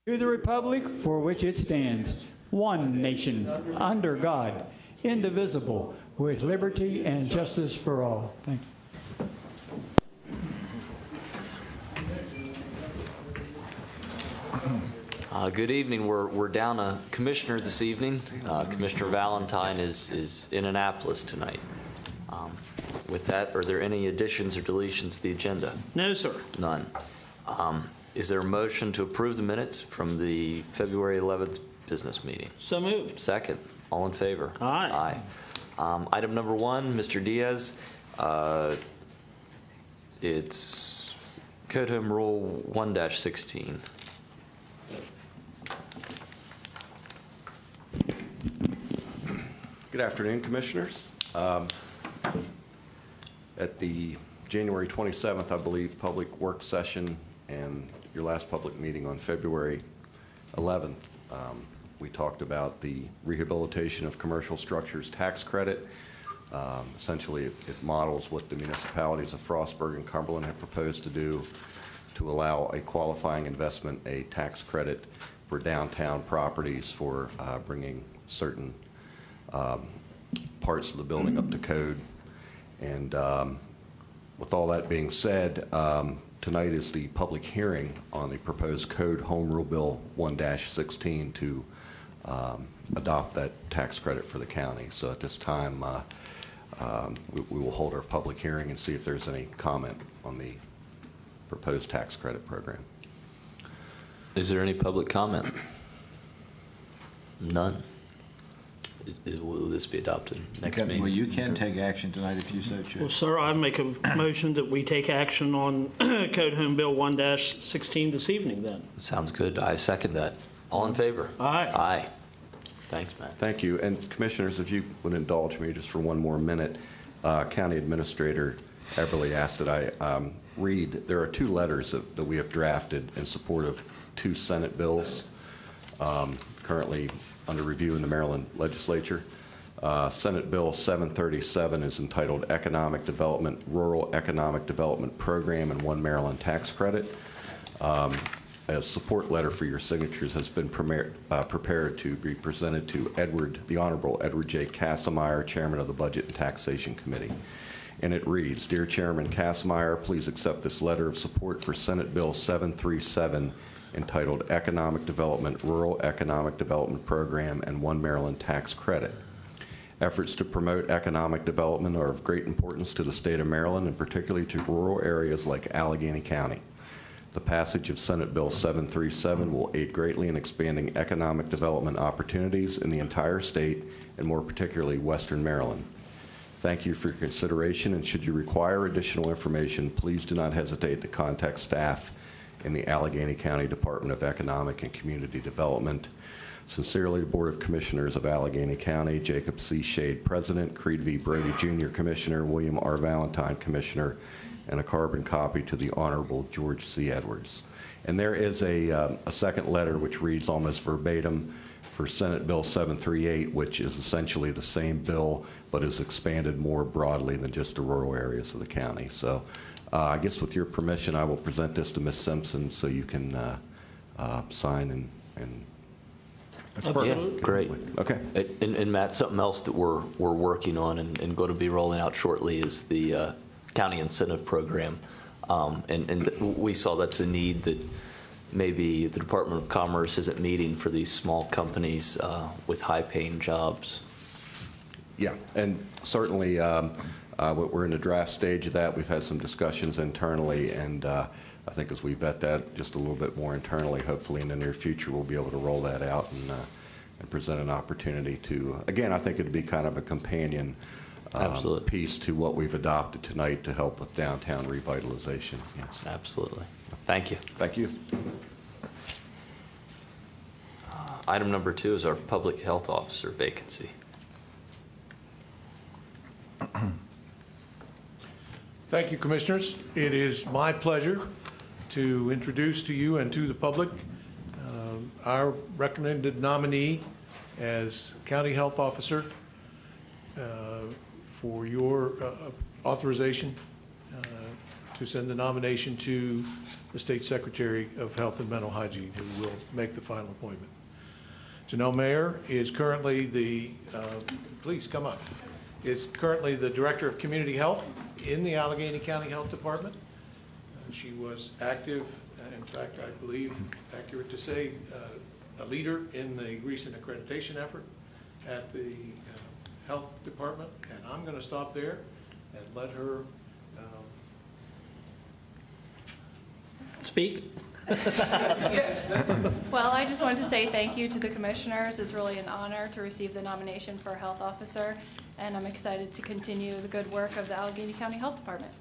to the republic for which it stands, one nation, under God, indivisible, with liberty and justice for all. Thank you. Good evening. We're down a commissioner this evening. Commissioner Valentine is in Annapolis tonight. With that, are there any additions or deletions to the agenda? No, sir. None. Is there a motion to approve the minutes from the February 11th business meeting? So moved. Second. All in favor? Aye. Aye. Item number 1, Mr. Diaz. It's Code Home Rule 1-16. Good afternoon, Commissioners. At the January 27th, I believe, public work session and your last public meeting on February 11th, we talked about the rehabilitation of commercial structures tax credit. Essentially, it models what the municipalities of Frostburg and Cumberland have proposed to do to allow a qualifying investment, a tax credit for downtown properties for bringing certain parts of the building up to code. And with all that being said, tonight is the public hearing on the proposed Code Home Rule Bill 1-16 to adopt that tax credit for the county. So at this time, we will hold our public hearing and see if there's any comment on the proposed tax credit program. Is there any public comment? None. Will this be adopted next meeting? Well, you can take action tonight if you so choose. Well, sir, I make a motion that we take action on Code Home Bill 1-16 this evening then. Sounds good. I second that. All in favor? Aye. Aye. Thanks, Matt. Thank you. And Commissioners, if you would indulge me just for one more minute, County Administrator Eberly asked that I read, there are 2 letters that we have drafted in support of 2 Senate bills currently under review in the Maryland legislature. Senate Bill 737 is entitled Economic Development, Rural Economic Development Program and One Maryland Tax Credit. A support letter for your signatures has been prepared to be presented to the Honorable Edward J. Kassemeyer, Chairman of the Budget and Taxation Committee. And it reads, Dear Chairman Kassemeyer, please accept this letter of support for Senate Bill 737 entitled Economic Development, Rural Economic Development Program and One Maryland Tax Credit. Efforts to promote economic development are of great importance to the state of Maryland and particularly to rural areas like Allegany County. The passage of Senate Bill 737 will aid greatly in expanding economic development opportunities in the entire state and more particularly Western Maryland. Thank you for your consideration, and should you require additional information, please do not hesitate to contact staff in the Allegany County Department of Economic and Community Development. Sincerely, the Board of Commissioners of Allegany County, Jacob C. Shade, President, Creed V. Brady, Jr., Commissioner, William R. Valentine, Commissioner, and a carbon copy to the Honorable George C. Edwards. And there is a second letter which reads almost verbatim for Senate Bill 738, which is essentially the same bill, but is expanded more broadly than just the rural areas of the county. So I guess with your permission, I will present this to Ms. Simpson so you can sign and That's perfect. Yeah, great. Okay. And Matt, something else that we're working on and going to be rolling out shortly is the county incentive program. And we saw that's a need that maybe the Department of Commerce isn't meeting for these small companies with high-paying jobs. Yeah, and certainly we're in the draft stage of that. We've had some discussions internally, and I think as we vet that just a little bit more internally, hopefully in the near future we'll be able to roll that out and present an opportunity to, again, I think it'd be kind of a companion piece to what we've adopted tonight to help with downtown revitalization. Yes. Absolutely. Thank you. Thank you. Item number 2 is our public health officer vacancy. Thank you, Commissioners. It is my pleasure to introduce to you and to the public our recommended nominee as County Health Officer for your authorization to send the nomination to the State Secretary of Health and Mental Hygiene, who will make the final appointment. Janelle Mayer is currently the, please come up, is currently the Director of Community Health in the Allegheny County Health Department. She was active, in fact, I believe, accurate to say, a leader in the recent accreditation effort at the Health Department. And I'm going to stop there and let her Speak. yes. Well, I just wanted to say thank you to the commissioners. It's really an honor to receive the nomination for health officer, and I'm excited to continue the good work of the Allegheny County Health Department.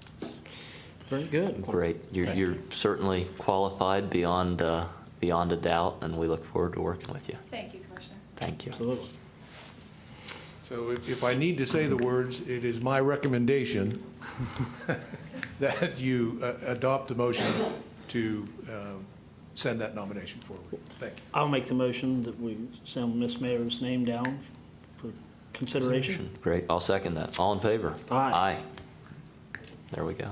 Very good. Great. You're certainly qualified beyond a doubt, and we look forward to working with you. Thank you, Commissioner. Thank you. Absolutely. So if I need to say the words, it is my recommendation that you adopt the motion to send that nomination forward. Thank you. I'll make the motion that we send Ms. Mayer's name down for consideration. Great. I'll second that. All in favor? Aye. There we go.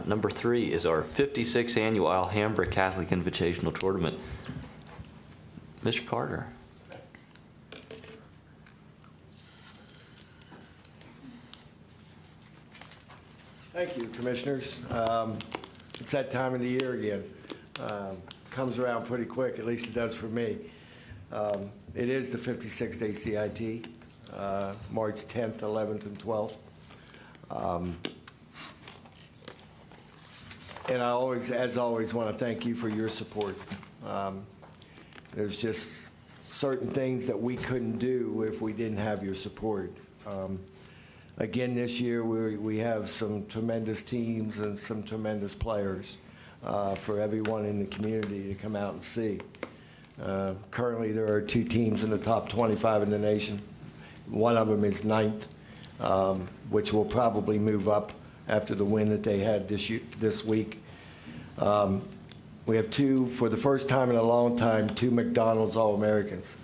Number 3 is our 56th annual Alhambra Catholic Invitational Tournament. Mr. Carter. Thank you, Commissioners. It's that time of the year again. Comes around pretty quick, at least it does for me. It is the 56th ACIT, March 10th, 11th, and 12th. And I always, as always, want to thank you for your support. There's just certain things that we couldn't do if we didn't have your support. Again, this year we have some tremendous teams and some tremendous players for everyone in the community to come out and see. Currently, there are 2 teams in the top 25 in the nation. One of them is 9th, which will probably move up after the win that they had this week. We have 2, for the first time in a long time, 2 McDonald's All-Americans.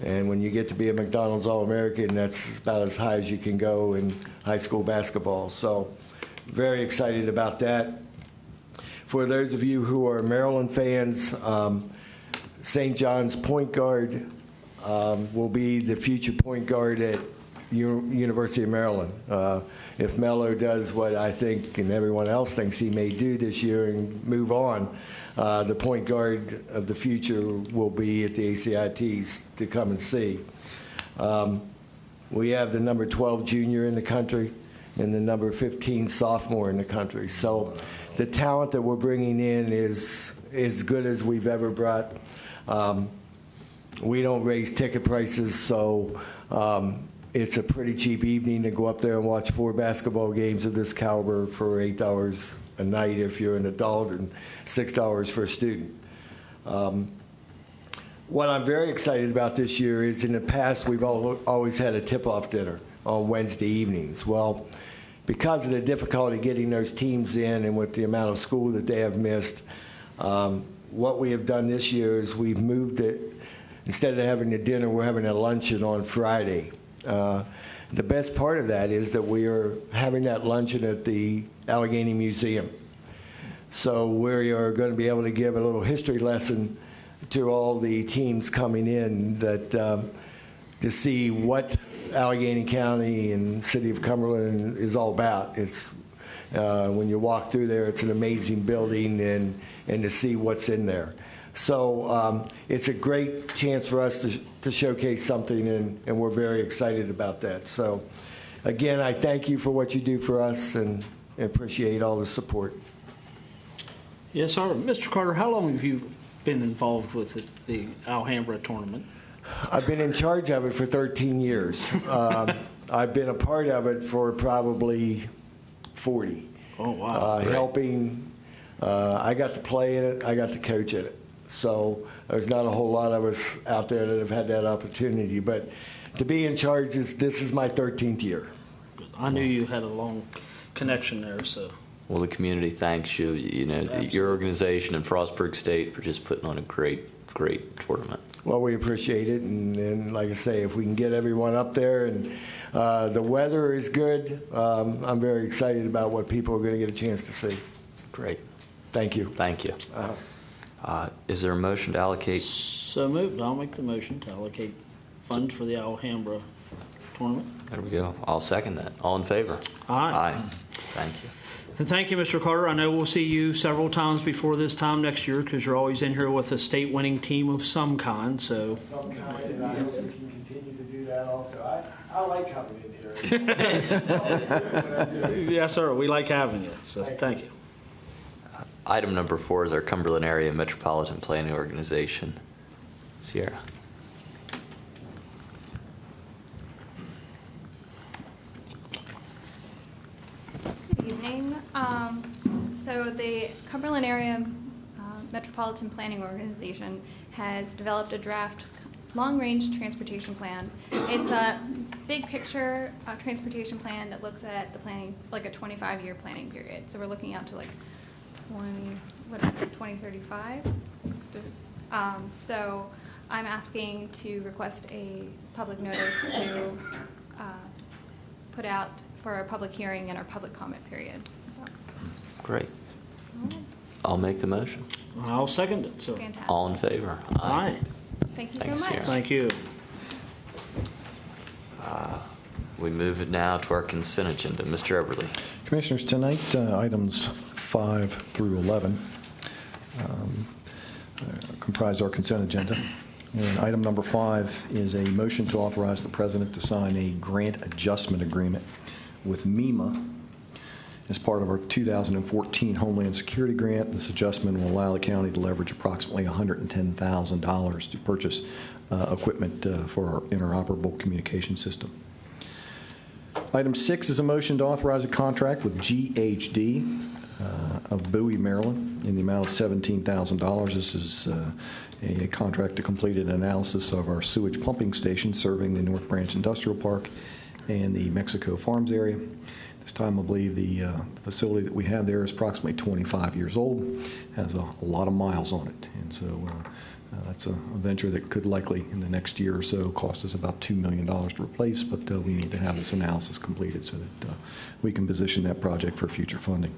And when you get to be a McDonald's All-American, that's about as high as you can go in high school basketball. So very excited about that. For those of you who are Maryland fans, St. John's point guard will be the future point guard at University of Maryland. If Mello does what I think and everyone else thinks he may do this year and move on, the point guard of the future will be at the ACITs to come and see. We have the number 12 junior in the country and the number 15 sophomore in the country. So the talent that we're bringing in is as good as we've ever brought. We don't raise ticket prices, so it's a pretty cheap evening to go up there and watch 4 basketball games of this caliber for $8 a night if you're an adult and $6 for a student. What I'm very excited about this year is in the past we've always had a tip-off dinner on Wednesday evenings. Well, because of the difficulty getting those teams in and with the amount of school that they have missed, what we have done this year is we've moved it. Instead of having a dinner, we're having a luncheon on Friday. The best part of that is that we are having that luncheon at the Allegany Museum. So we are going to be able to give a little history lesson to all the teams coming in that to see what Allegheny County and City of Cumberland is all about. It's when you walk through there, it's an amazing building, and to see what's in there. So it's a great chance for us to showcase something, and we're very excited about that. So again, I thank you for what you do for us and appreciate all the support. Yes, sir. Mr. Carter, how long have you been involved with the Alhambra tournament? I've been in charge of it for 13 years. I've been a part of it for probably 40. Oh, wow. Helping. I got to play in it. I got to coach in it. So there's not a whole lot of us out there that have had that opportunity. But to be in charge, this is my 13th year. I knew you had a long connection there, so. Well, the community thanks you, Absolutely. your organization and Frostburg State for just putting on a great great tournament. Well, we appreciate it, and like I say, if we can get everyone up there and the weather is good, I'm very excited about what people are going to get a chance to see. Great. Thank you. Thank you. Is there a motion to allocate? So moved. I'll make the motion to allocate funds for the Alhambra tournament. There we go. I'll second that. All in favor? Aye. Thank you. And thank you, Mr. Carter. I know we'll see you several times before this time next year because you're always in here with a state-winning team of some kind. So, Some kind, and I hope we can continue to do that also. I like coming in here. yes, sir. We like having you. So, thank you. Item number 4 is our Cumberland Area Metropolitan Planning Organization. Sierra. Good evening. So the Cumberland Area Metropolitan Planning Organization has developed a draft long-range transportation plan. It's a big picture transportation plan that looks at the planning, like a 25-year planning period. So we're looking out to like 2035. So I'm asking to request a public notice to put out for our public hearing and our public comment period. So, Great. I'll make the motion. I'll second it. So, fantastic. All in favor? aye. Thank you Thanks, so much. Sarah. Thank you. We move it now to our consent agenda. Mr. Eberly. Commissioners, tonight, items 5 through 11 comprise our consent agenda. And item number 5 is a motion to authorize the President to sign a grant adjustment agreement with MEMA as part of our 2014 Homeland Security Grant. This adjustment will allow the county to leverage approximately $110,000 to purchase equipment for our interoperable communication system. Item 6 is a motion to authorize a contract with GHD of Bowie, Maryland, in the amount of $17,000. This is a contract to complete an analysis of our sewage pumping station serving the North Branch Industrial Park and the Mexico Farms area. This time, I believe the facility that we have there is approximately 25 years old, has a lot of miles on it, and so that's a venture that could likely, in the next year or so, cost us about $2 million to replace, but we need to have this analysis completed so that we can position that project for future funding.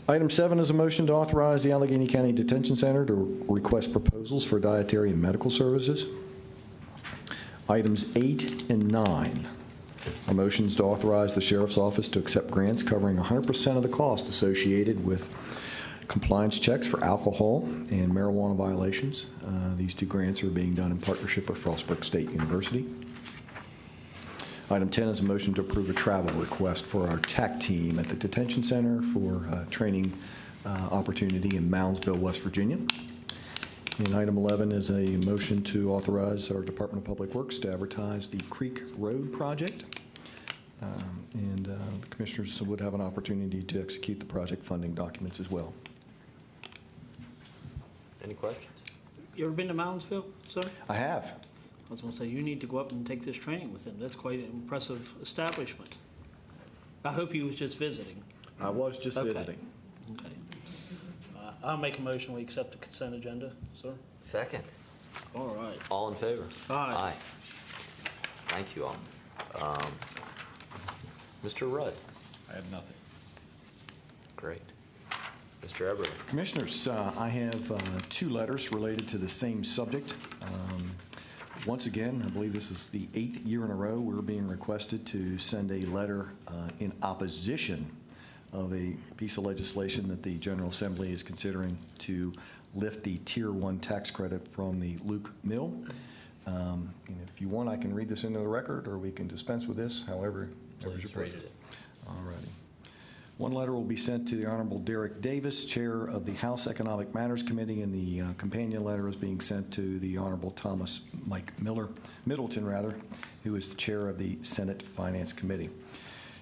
Item 7 is a motion to authorize the Allegany County Detention Center to request proposals for dietary and medical services. Items 8 and 9 are motions to authorize the Sheriff's Office to accept grants covering 100% of the cost associated with compliance checks for alcohol and marijuana violations. These 2 grants are being done in partnership with Frostburg State University. Item 10 is a motion to approve a travel request for our TAC team at the detention center for training opportunity in Moundsville, West Virginia. And item 11 is a motion to authorize our Department of Public Works to advertise the Creek Road project. The commissioners would have an opportunity to execute the project funding documents as well. Any questions? You ever been to Moundsville, sir? I have. I was going to say, you need to go up and take this training with them. That's quite an impressive establishment. I hope he was just visiting. I was just Okay. visiting. Okay. I'll make a motion we accept the consent agenda, sir. Second. All right. All in favor? Aye. Thank you all. Mr. Rudd. I have nothing. Great. Mr. Eberly. Commissioners, I have 2 letters related to the same subject. Once again, I believe this is the 8th year in a row we're being requested to send a letter in opposition of a piece of legislation that the General Assembly is considering to lift the Tier 1 tax credit from the Luke Mill. And if you want, I can read this into the record, or we can dispense with this, however your Please read preference. it. All righty. One letter will be sent to the Honorable Derek Davis, Chair of the House Economic Matters Committee, and the companion letter is being sent to the Honorable Thomas Middleton, who is the Chair of the Senate Finance Committee.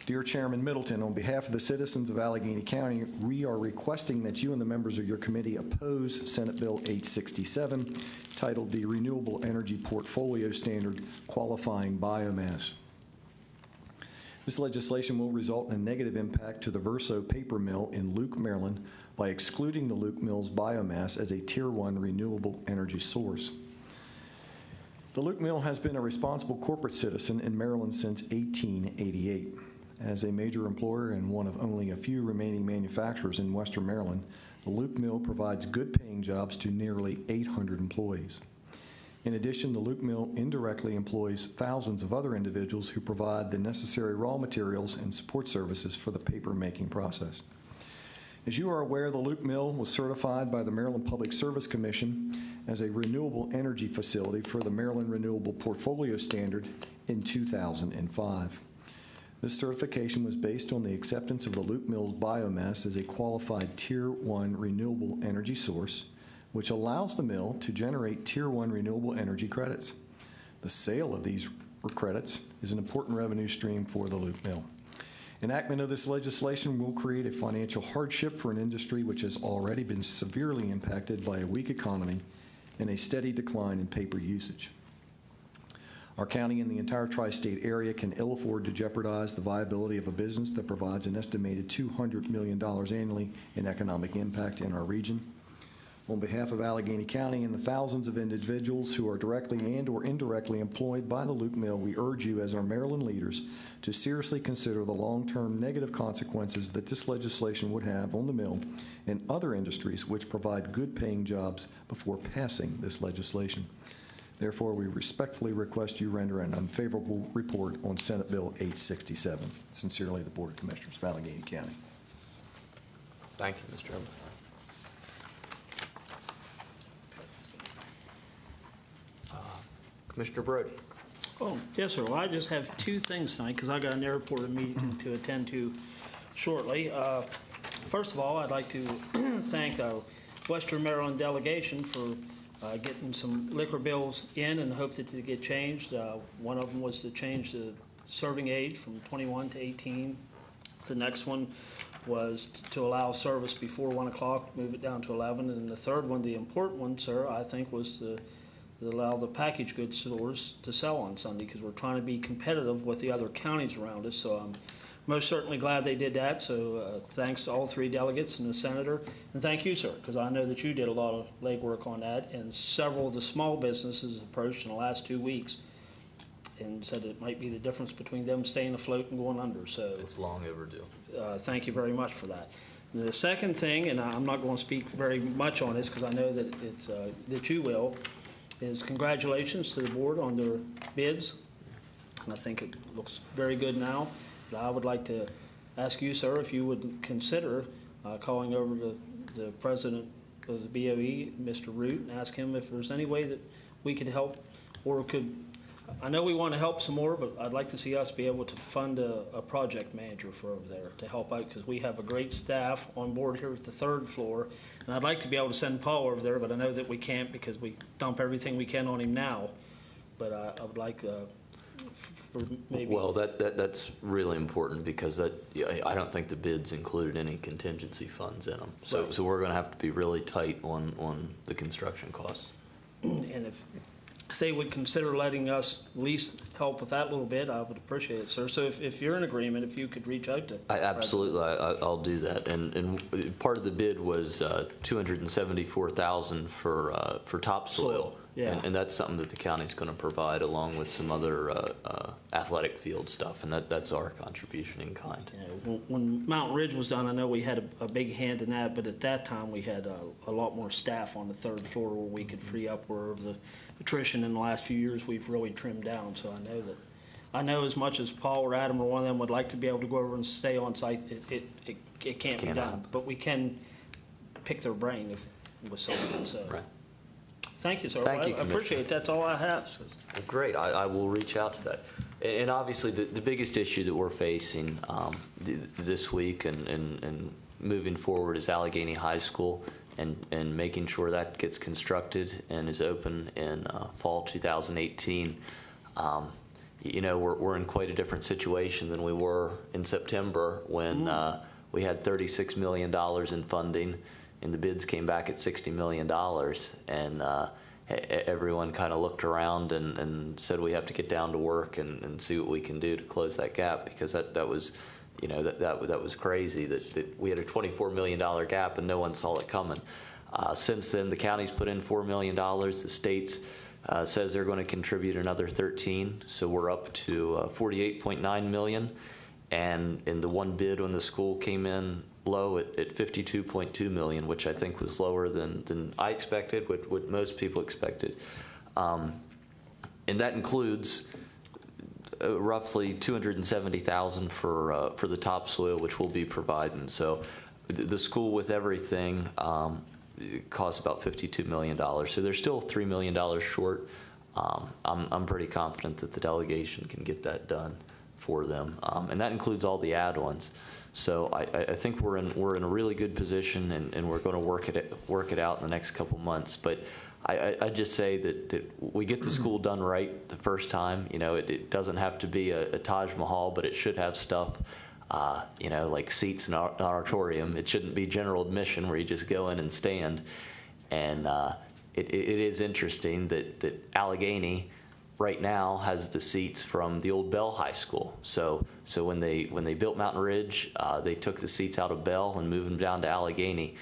Dear Chairman Middleton, on behalf of the citizens of Allegany County, we are requesting that you and the members of your committee oppose Senate Bill 867, titled the Renewable Energy Portfolio Standard Qualifying Biomass. This legislation will result in a negative impact to the Verso paper mill in Luke, Maryland, by excluding the Luke mill's biomass as a Tier 1 renewable energy source. The Luke mill has been a responsible corporate citizen in Maryland since 1888. As a major employer and one of only a few remaining manufacturers in Western Maryland, the Luke mill provides good-paying jobs to nearly 800 employees. In addition, the Luke mill indirectly employs thousands of other individuals who provide the necessary raw materials and support services for the paper-making process. As you are aware, the Luke mill was certified by the Maryland Public Service Commission as a renewable energy facility for the Maryland Renewable Portfolio Standard in 2005. This certification was based on the acceptance of the Luke mill's biomass as a qualified Tier 1 renewable energy source, which allows the mill to generate Tier 1 renewable energy credits. The sale of these credits is an important revenue stream for the Luke mill. Enactment of this legislation will create a financial hardship for an industry which has already been severely impacted by a weak economy and a steady decline in paper usage. Our county and the entire tri-state area can ill afford to jeopardize the viability of a business that provides an estimated $200 million annually in economic impact in our region. On behalf of Allegany County and the thousands of individuals who are directly and or indirectly employed by the Luke mill, we urge you as our Maryland leaders to seriously consider the long-term negative consequences that this legislation would have on the mill and other industries which provide good-paying jobs before passing this legislation. Therefore, we respectfully request you render an unfavorable report on Senate Bill 867. Sincerely, the Board of Commissioners of Allegany County. Thank you, Mr. Chairman. Commissioner Brody. Oh, yes, sir. Well, I just have two things tonight because I got an airport meeting to attend to shortly. First of all, I'd like to thank the Western Maryland delegation for getting some liquor bills in and hope that they get changed. One of them was to change the serving age from 21 to 18. The next one was to allow service before 1 o'clock, move it down to 11. And the third one, the important one, sir, I think was to allow the package goods stores to sell on Sunday because we're trying to be competitive with the other counties around us. So I'm most certainly glad they did that. So thanks to all three delegates and the senator. And thank you, sir, because I know that you did a lot of legwork on that. And several of the small businesses approached in the last 2 weeks and said it might be the difference between them staying afloat and going under. So It's long overdue. thank you very much for that. The second thing, and I'm not going to speak very much on this because I know that it's that you will, is congratulations to the board on their bids. I think it looks very good now. But I would like to ask you, sir, if you would consider calling over to the president of the BOE, Mr. Root, and ask him if there's any way that we could help or could. I know we want to help some more, but I'd like to see us be able to fund a project manager for over there to help out because we have a great staff on board here at the third floor. And I'd like to be able to send Paul over there, but I know that we can't because we dump everything we can on him now. But I would like for maybe. Well, that's really important because I don't think the bids included any contingency funds in them. So, Right. so we're going to have to be really tight on the construction costs. And if they would consider letting us at least help with that a little bit, I would appreciate it, sir. So if you're in agreement, if you could reach out to Absolutely, I'll do that. And part of the bid was $274,000 for topsoil. Soil, yeah. And that's something that the county's going to provide along with some other athletic field stuff, and that's our contribution in kind. You know, when Mountain Ridge was done, I know we had a big hand in that, but at that time we had a lot more staff on the third floor where we could free up where the attrition in the last few years we've really trimmed down. So I know as much as Paul or Adam or one of them would like to be able to go over and stay on site, it can't be done. happen. But we can pick their brain if with something. So Right. thank you, sir. Thank you, I appreciate it. That's all I have. Well, great. I will reach out to that. And obviously, the biggest issue that we're facing this week and moving forward is Allegany High School and making sure that gets constructed and is open in fall 2018. You know, we're in quite a different situation than we were in September when we had $36 million in funding and the bids came back at $60 million. everyone kind of looked around and said we have to get down to work and see what we can do to close that gap, because that was, that was crazy that we had a $24 million gap and no one saw it coming. Since then, the county's put in $4 million. The state's says they're going to contribute another 13, so we're up to 48.9 million. And in the one bid when the school came in low at 52.2 million, which I think was lower than I expected, what most people expected. And that includes roughly $270,000 for the topsoil, which we'll be providing. So the school with everything it costs about $52 million. So they're still $3 million short. I'm pretty confident that the delegation can get that done for them, and that includes all the add-ons. So I think we're in a really good position, and we're going to work it out in the next couple months. But I just say that we get the school done right the first time. It doesn't have to be a Taj Mahal, but it should have stuff. Like seats in an auditorium. It shouldn't be general admission where you just go in and stand. And it is interesting that Allegany right now has the seats from the old Bell High School. So when they built Mountain Ridge, they took the seats out of Bell and moved them down to Allegany.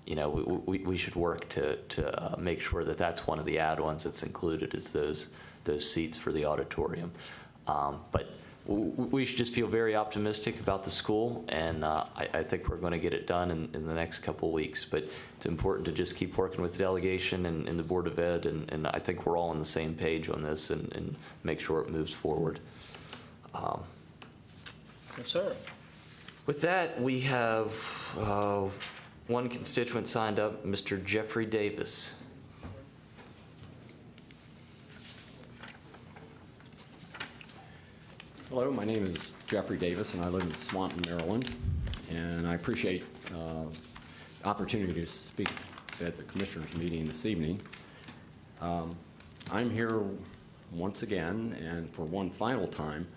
We should work to make sure that that's one of the add-ons that's included, is those seats for the auditorium. But we should just feel very optimistic about the school, and I think we're going to get it done in the next couple of weeks. But it's important to just keep working with the delegation and the Board of Ed, and I think we're all on the same page on this, and make sure it moves forward. Yes, sir. With that, we have one constituent signed up, Mr. Jeffrey Davis. Hello, my name is Jeffrey Davis, and I live in Swanton, Maryland. And I appreciate the opportunity to speak at the Commissioners' meeting this evening. I'm here once again, and for one final time,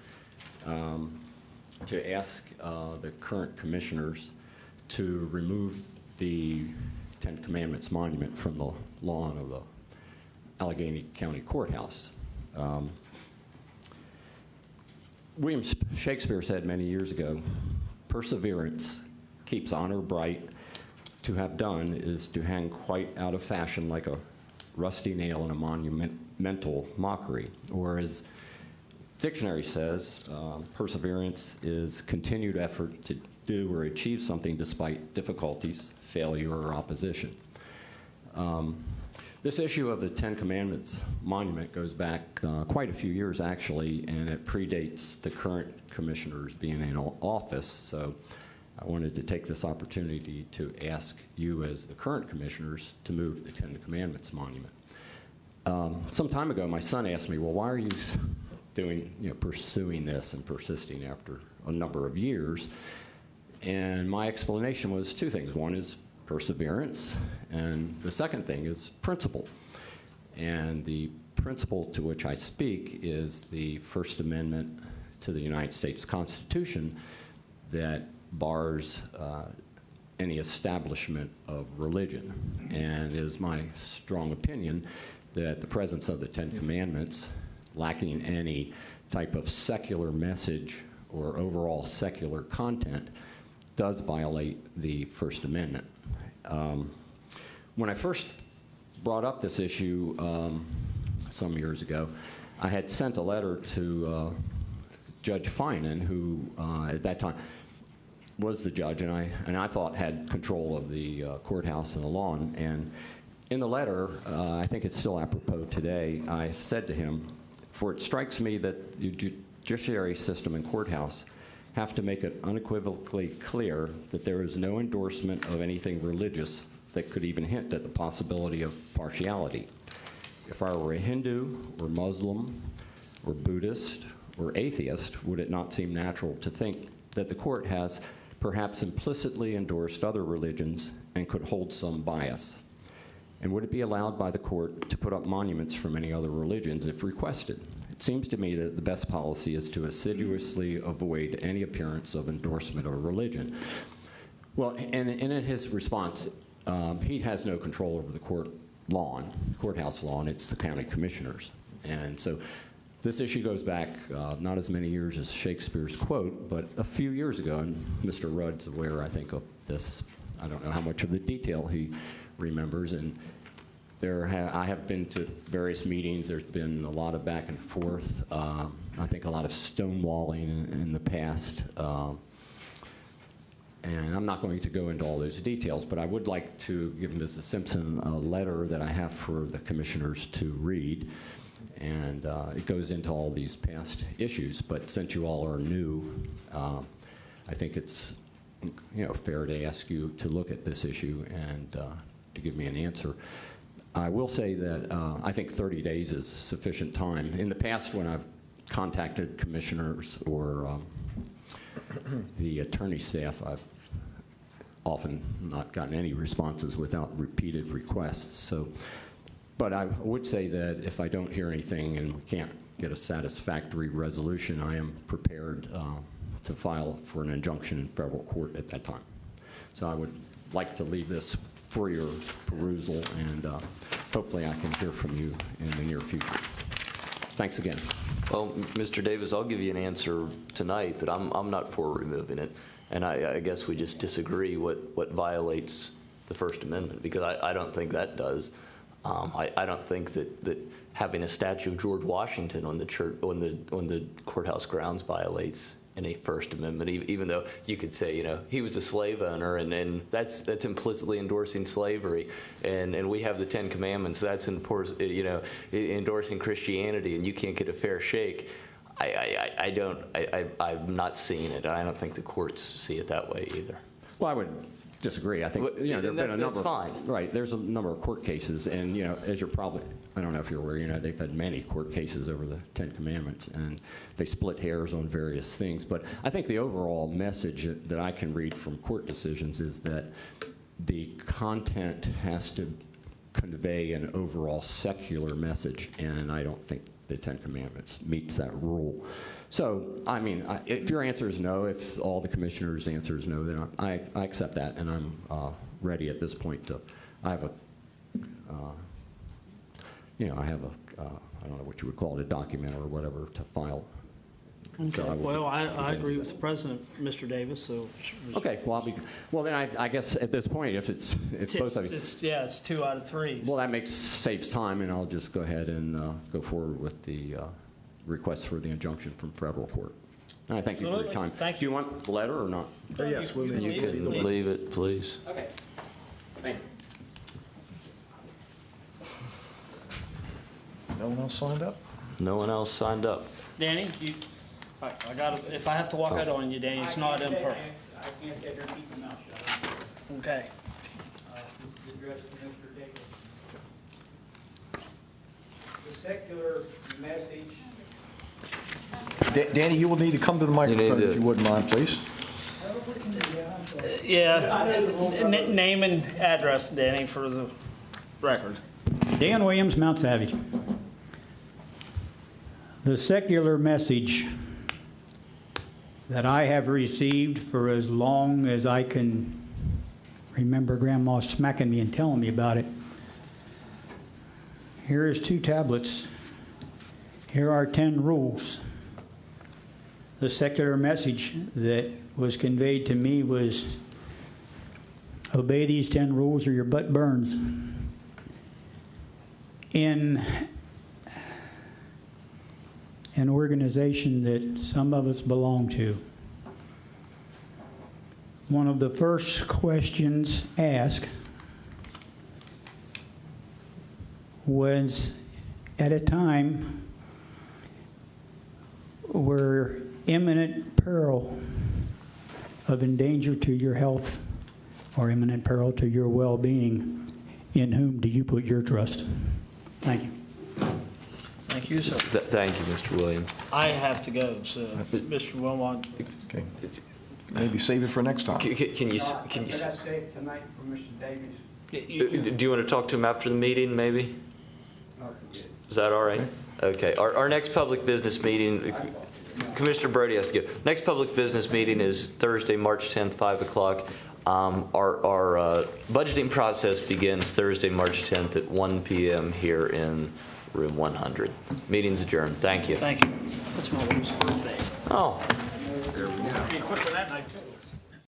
to ask the current Commissioners to remove the Ten Commandments monument from the lawn of the Allegany County Courthouse. William Shakespeare said many years ago, "Perseverance keeps honor bright. To have done is to hang quite out of fashion like a rusty nail in a monumental mockery." Or as dictionary says, perseverance is continued effort to do or achieve something despite difficulties, failure, or opposition. This issue of the Ten Commandments monument goes back quite a few years, actually, and it predates the current commissioners being in office. So I wanted to take this opportunity to ask you, as the current commissioners, to move the Ten Commandments monument. Some time ago, my son asked me, "Well, why are you pursuing this and persisting after a number of years?" And my explanation was two things. One is perseverance, and the second thing is principle. And the principle to which I speak is the First Amendment to the United States Constitution that bars any establishment of religion. And it is my strong opinion that the presence of the Ten Commandments, lacking any type of secular message or overall secular content, does violate the First Amendment. When I first brought up this issue some years ago, I had sent a letter to Judge Finan, who at that time was the judge, and I thought had control of the courthouse and the lawn. And in the letter, I think it's still apropos today, I said to him, "For it strikes me that the judiciary system and courthouse have to make it unequivocally clear that there is no endorsement of anything religious that could even hint at the possibility of partiality. If I were a Hindu or Muslim or Buddhist or atheist, would it not seem natural to think that the court has perhaps implicitly endorsed other religions and could hold some bias? And would it be allowed by the court to put up monuments from any other religions if requested? It seems to me that the best policy is to assiduously avoid any appearance of endorsement of religion." Well, and in his response, he has no control over the lawn, courthouse lawn, it's the county commissioners. And so this issue goes back not as many years as Shakespeare's quote, but a few years ago, and Mr. Rudd's aware, I think, of this. I don't know how much of the detail he remembers. And I have been to various meetings. There's been a lot of back and forth. I think a lot of stonewalling in the past. And I'm not going to go into all those details, but I would like to give Mrs. Simpson a letter that I have for the commissioners to read. And it goes into all these past issues. But since you all are new, I think it's fair to ask you to look at this issue and to give me an answer. I will say that I think 30 days is sufficient time. In the past, when I've contacted commissioners or the attorney staff, I've often not gotten any responses without repeated requests. So, but I would say that if I don't hear anything and we can't get a satisfactory resolution, I am prepared to file for an injunction in federal court at that time. So I would like to leave this for your perusal, and hopefully I can hear from you in the near future. Thanks again. Well, Mr. Davis, I'll give you an answer tonight that I'm not for removing it, and I guess we just disagree what violates the First Amendment, because I don't think that does. I don't think that having a statue of George Washington on the courthouse grounds violates any First Amendment, even though you could say, he was a slave owner, and that's implicitly endorsing slavery, and we have the Ten Commandments, that's endorsing Christianity, and you can't get a fair shake. I'm not seeing it, and I don't think the courts see it that way either. Well, I would disagree. I think there have been a number. That's fine. Right. There's a number of court cases, and as you're probably, I don't know if you're aware, they've had many court cases over the Ten Commandments, and they split hairs on various things. But I think the overall message that I can read from court decisions is that the content has to convey an overall secular message, and I don't think the Ten Commandments meets that rule. So, I mean, if your answer is no, if all the commissioners' answer is no, then I accept that, and I'm ready at this point to, I have a, I don't know what you would call it, a document or whatever to file. Okay. So I agree with the president, Mr. Davis. So. Okay. Well, then I guess at this point, if it's both of you. It's 2 out of 3. Well, that saves time, and I'll just go ahead and go forward with the request for the injunction from federal court. And I thank you for your time. Thank you. Do you want the letter or not? Yes, we'll leave it. Leave it, please. Okay. Thank you. No one else signed up? No one else signed up. Danny, I got. If I have to walk out on you, Danny, it's not imperfect. I can't sit here and keep my mouth shut. Okay. Address to Mr. Davis. The secular message. Danny, you will need to come to the microphone if you wouldn't mind, please. Name and address, Danny, for the record. Dan Williams, Mount Savage. The secular message that I have received for as long as I can remember Grandma smacking me and telling me about it. Here is 2 tablets. Here are 10 rules. The secular message that was conveyed to me was, obey these 10 rules or your butt burns. In an organization that some of us belong to, one of the first questions asked was at a time where imminent peril of danger to your health or imminent peril to your well-being, in whom do you put your trust? Thank you. Thank you, sir. Thank you, Mr. Williams. I have to go, so Mr. Wilmot. Okay. Maybe save it for next time. Can you? I got saved tonight for Mr. Davis. Do you want to talk to him after the meeting, maybe? Is that all right? Okay. Our next public business meeting, Commissioner Brody has to go. Next public business meeting is Thursday, March 10th, 5 o'clock. Our budgeting process begins Thursday, March 10th at 1 p.m. here in room 100. Meeting's adjourned. Thank you. Thank you. That's my wife's birthday. Oh. Pretty quick for that night, too.